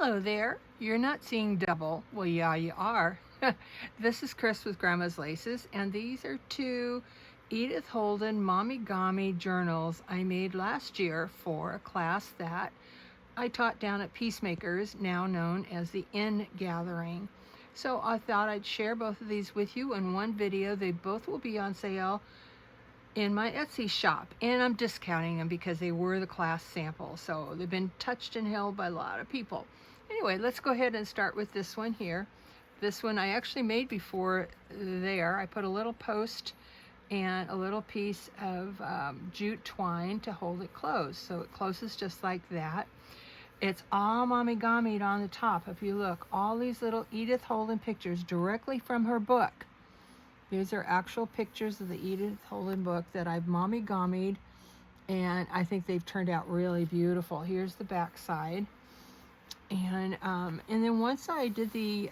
Hello there. You're not seeing double. Well, yeah, you are. This is Chris with Grandma's Laces, and these are two Edith Holden Momigami journals I made last year for a class that I taught down at Peacemakers, now known as the In Gathering. So I thought I'd share both of these with you in one video. They both will be on sale in my Etsy shop, and I'm discounting them because they were the class sample, so they've been touched and held by a lot of people. Anyway, let's go ahead and start with this one here. This one I actually made before there. I put a little post and a little piece of jute twine to hold it closed, so it closes just like that. It's all momigami'd on the top. If you look, all these little Edith Holden pictures directly from her book. These are actual pictures of the Edith Holden book that I've momigami'd, and I think they've turned out really beautiful. Here's the back side. And then once I did the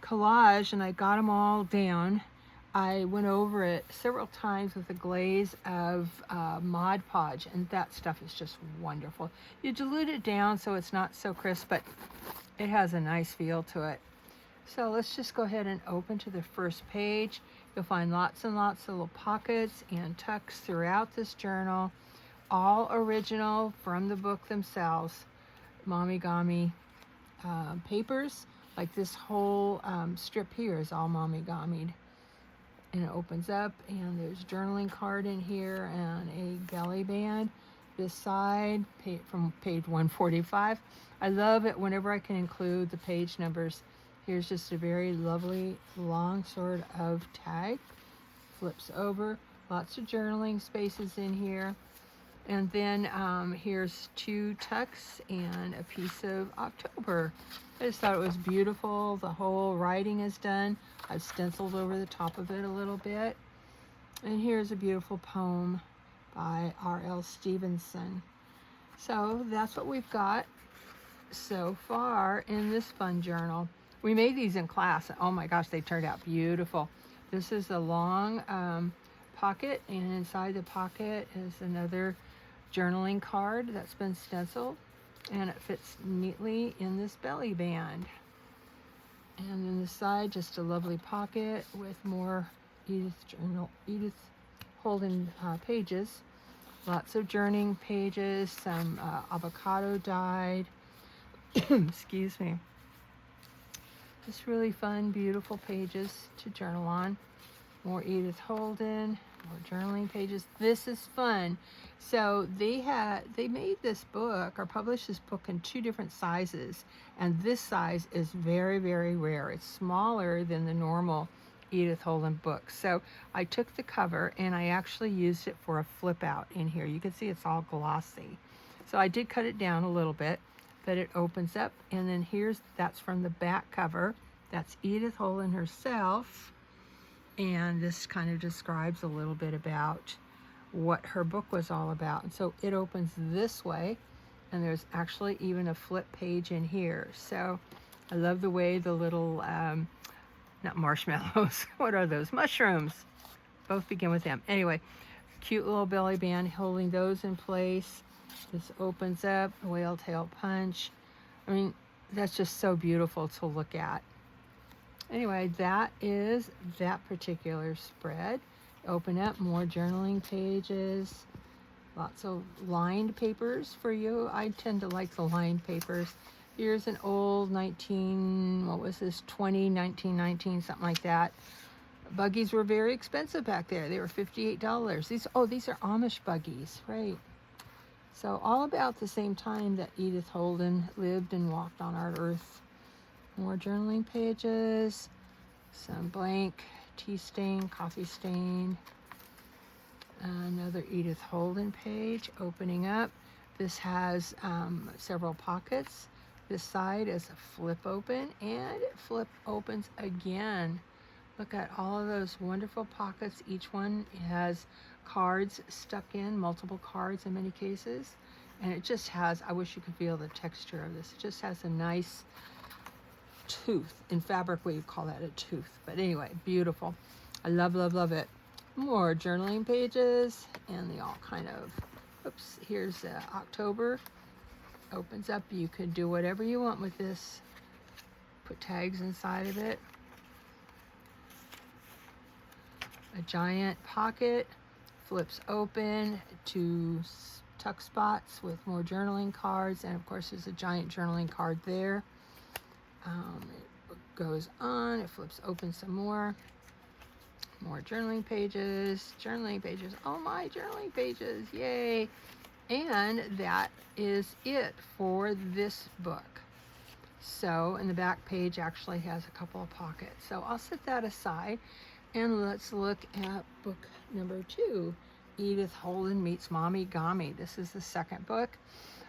collage and I got them all down, I went over it several times with a glaze of Mod Podge, and that stuff is just wonderful. You dilute it down so it's not so crisp, but it has a nice feel to it. So let's just go ahead and open to the first page. You'll find lots and lots of little pockets and tucks throughout this journal, all original from the book themselves. Momigami papers, like this whole strip here is all momigami'd. And it opens up, and there's a journaling card in here and a belly band. This side, from page 145. I love it whenever I can include the page numbers. Here's just a very lovely long sort of tag. Flips over, lots of journaling spaces in here. And then here's two tucks and a piece of October. I just thought it was beautiful. The whole writing is done. I've stenciled over the top of it a little bit. And here's a beautiful poem by R.L. Stevenson. So that's what we've got so far in this fun journal. We made these in class. Oh my gosh, they turned out beautiful. This is a long pocket, and inside the pocket is another journaling card that's been stenciled, and it fits neatly in this belly band. And then the side, just a lovely pocket with more Edith Holden pages. Lots of journaling pages, some avocado dyed. Excuse me. Just really fun, beautiful pages to journal on. More Edith Holden, more journaling pages. This is fun. So they made this book, or published this book, in two different sizes, and this size is very, very rare. It's smaller than the normal Edith Holden book. So I took the cover and I actually used it for a flip out in here. You can see it's all glossy. So I did cut it down a little bit, but it opens up, and then that's from the back cover. That's Edith Holden herself, and this kind of describes a little bit about what her book was all about. And so it opens this way, and there's actually even a flip page in here. So I love the way the little not marshmallows, what are those, mushrooms, both begin with M. Anyway, cute little belly band holding those in place. This opens up, a whale tail punch. I mean, that's just so beautiful to look at. Anyway, that is that particular spread. Open up, more journaling pages. Lots of lined papers for you. I tend to like the lined papers. Here's an old 1919, something like that. Buggies were very expensive back there. They were $58. These are Amish buggies, right? So all about the same time that Edith Holden lived and walked on our earth. More journaling pages, some blank tea stain, coffee stain. Another Edith Holden page opening up. This has several pockets. This side is a flip open, and it flip opens again. Look at all of those wonderful pockets. Each one has cards stuck in, multiple cards in many cases. And it just has, I wish you could feel the texture of this. It just has a nice tooth. In fabric, we call that a tooth. But anyway, beautiful. I love, love, love it. More journaling pages, and they all kind of, oops, here's October. Opens up. You can do whatever you want with this. Put tags inside of it. A giant pocket. Flips open to tuck spots with more journaling cards, and of course there's a giant journaling card there. It goes on, it flips open some more journaling pages, oh my journaling pages, yay. And that is it for this book. So, and the back page actually has a couple of pockets, so I'll set that aside and let's look at book number 2. Edith Holden meets Momigami. This is the second book.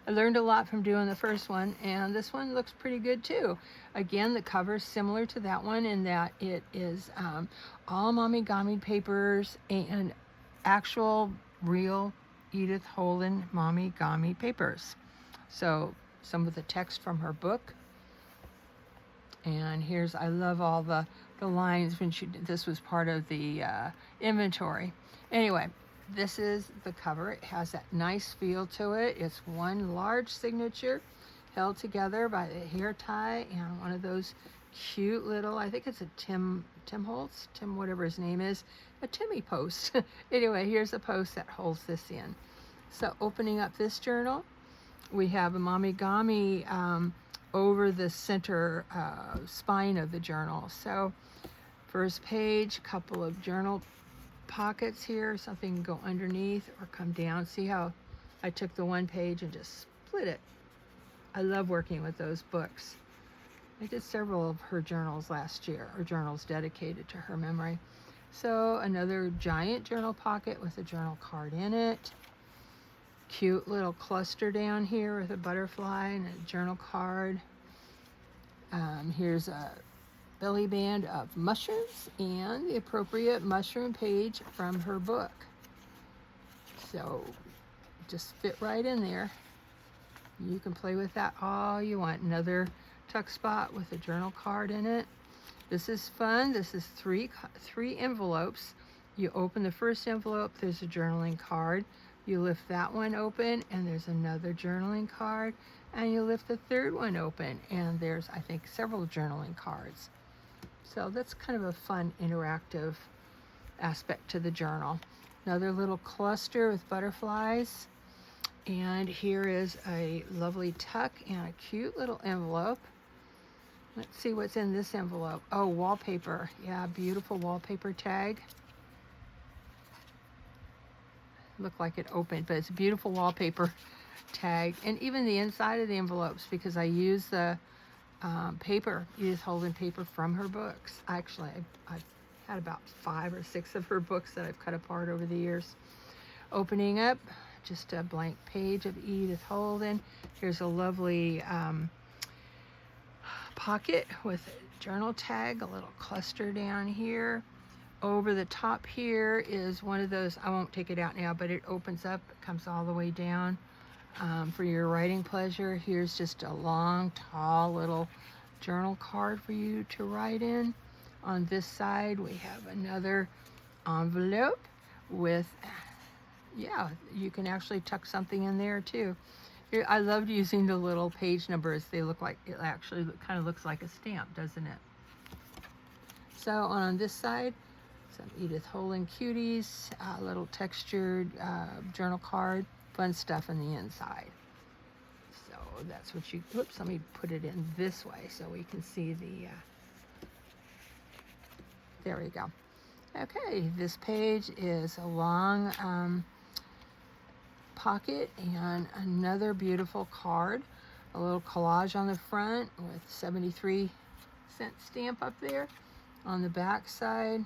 I learned a lot from doing the first one, and this one looks pretty good too. Again, the cover is similar to that one in that it is all Momigami papers and actual real Edith Holden Momigami papers. So some of the text from her book. And here's, I love all the lines when this was part of the inventory. Anyway, this is the cover. It has that nice feel to it. It's one large signature held together by the hair tie and one of those cute little, I think it's a Tim Holtz, Tim whatever his name is, a Timmy post. Anyway, here's a post that holds this in. So opening up this journal, we have a Momigami over the center spine of the journal. So first page, couple of journal pockets here, something can go underneath or come down. See how I took the one page and just split it. I love working with those books. I did several of her journals last year, or journals dedicated to her memory. So another giant journal pocket with a journal card in it. Cute little cluster down here with a butterfly and a journal card. Here's a belly band of mushrooms and the appropriate mushroom page from her book. So just fit right in there. You can play with that all you want. Another tuck spot with a journal card in it. This is fun. This is three envelopes. You open the first envelope, there's a journaling card. You lift that one open and there's another journaling card, and you lift the third one open and there's, I think, several journaling cards. So that's kind of a fun interactive aspect to the journal. Another little cluster with butterflies. And here is a lovely tuck and a cute little envelope. Let's see what's in this envelope. Oh, wallpaper. Yeah, beautiful wallpaper tag. Looked like it opened, but it's a beautiful wallpaper tag. And even the inside of the envelopes, because I use the paper, Edith Holden paper from her books. Actually, I've had about 5 or 6 of her books that I've cut apart over the years. Opening up, just a blank page of Edith Holden. Here's a lovely pocket with a journal tag, a little cluster down here. Over the top here is one of those, I won't take it out now, but it opens up, it comes all the way down for your writing pleasure. Here's just a long, tall little journal card for you to write in. On this side, we have another envelope with, yeah, you can actually tuck something in there too. I loved using the little page numbers. They look like, it actually kind of looks like a stamp, doesn't it? So on this side, some Edith Holden cuties, a little textured journal card, fun stuff on the inside. So that's what you, oops, let me put it in this way so we can see the, there we go. Okay, this page is a long pocket and another beautiful card. A little collage on the front with 73-cent stamp up there. On the back side,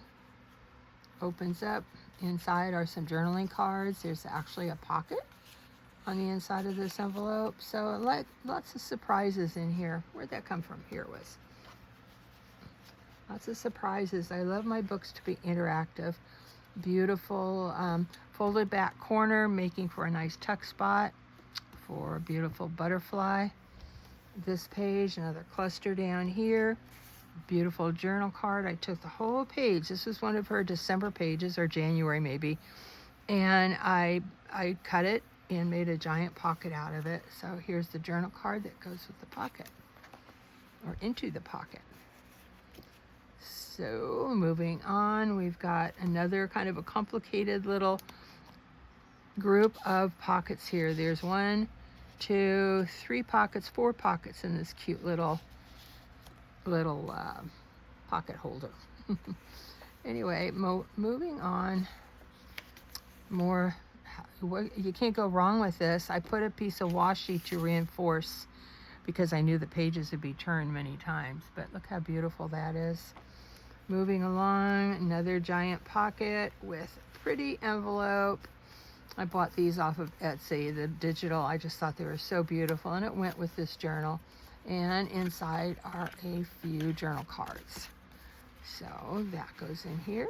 opens up. Inside are some journaling cards. There's actually a pocket on the inside of this envelope. So like lots of surprises in here. Where'd that come from? Here it was. Lots of surprises. I love my books to be interactive. Beautiful folded back corner, making for a nice tuck spot for a beautiful butterfly. This page, another cluster down here. Beautiful journal card. I took the whole page. This was one of her December pages, or January maybe, and I cut it and made a giant pocket out of it. So here's the journal card that goes with the pocket, or into the pocket. So moving on, we've got another kind of a complicated little group of pockets here. There's 1, 2, 3 pockets, 4 pockets in this cute little pocket holder. Anyway, moving on, more, you can't go wrong with this. I put a piece of washi to reinforce because I knew the pages would be turned many times, but look how beautiful that is. Moving along, another giant pocket with pretty envelope. I bought these off of Etsy, the digital. I just thought they were so beautiful, and it went with this journal. And inside are a few journal cards. So that goes in here.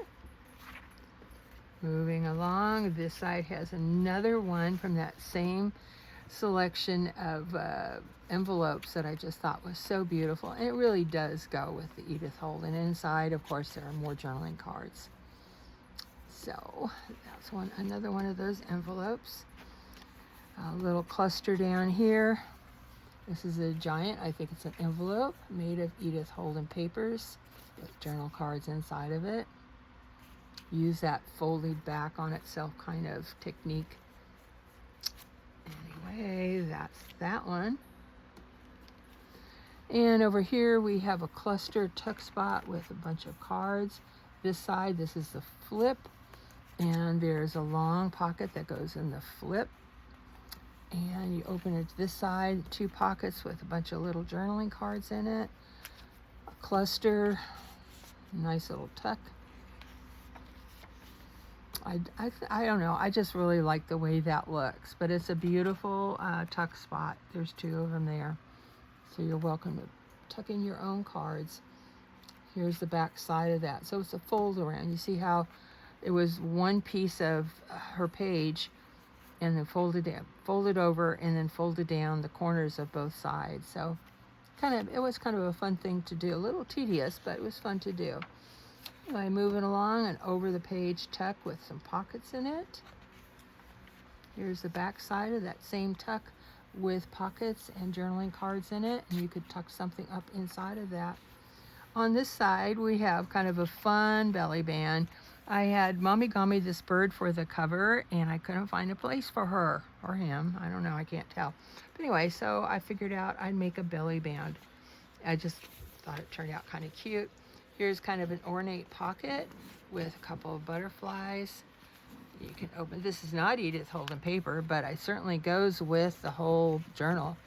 Moving along, this side has another one from that same selection of envelopes that I just thought was so beautiful. And it really does go with the Edith Holden. Inside, of course, there are more journaling cards. So that's another one of those envelopes. A little cluster down here. This is a giant, I think it's an envelope made of Edith Holden papers with journal cards inside of it. Use that folded back on itself kind of technique. Anyway, that's that one. And over here we have a cluster tuck spot with a bunch of cards. This side, this is the flip, and there's a long pocket that goes in the flip. And you open it to this side, 2 pockets with a bunch of little journaling cards in it. A cluster, nice little tuck. I don't know, I just really like the way that looks, but it's a beautiful tuck spot. There's 2 of them there. So you're welcome to tuck in your own cards. Here's the back side of that. So it's a fold around. You see how it was one piece of her page, and then folded over, and then folded down the corners of both sides. So it was kind of a fun thing to do. A little tedious, but it was fun to do. Anyway, moving along, and over the page tuck with some pockets in it. Here's the back side of that same tuck with pockets and journaling cards in it, and you could tuck something up inside of that. On this side, we have kind of a fun belly band. I had Momigami this bird for the cover, and I couldn't find a place for her or him. I don't know, I can't tell. But anyway, so I figured out I'd make a belly band. I just thought it turned out kind of cute. Here's kind of an ornate pocket with a couple of butterflies. You can open, this is not Edith Holden paper, but it certainly goes with the whole journal.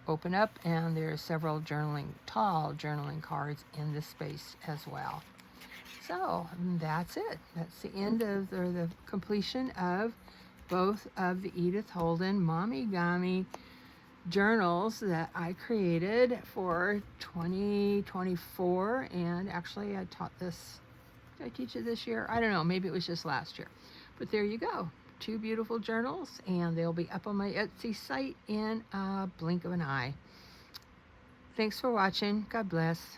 Open up, and there's several tall journaling cards in this space as well. So that's it. That's the end of, or the completion of both of the Edith Holden Momigami journals that I created for 2024. And actually I taught this, did I teach it this year? I don't know, maybe it was just last year. But there you go. 2 beautiful journals, and they'll be up on my Etsy site in a blink of an eye. Thanks for watching. God bless.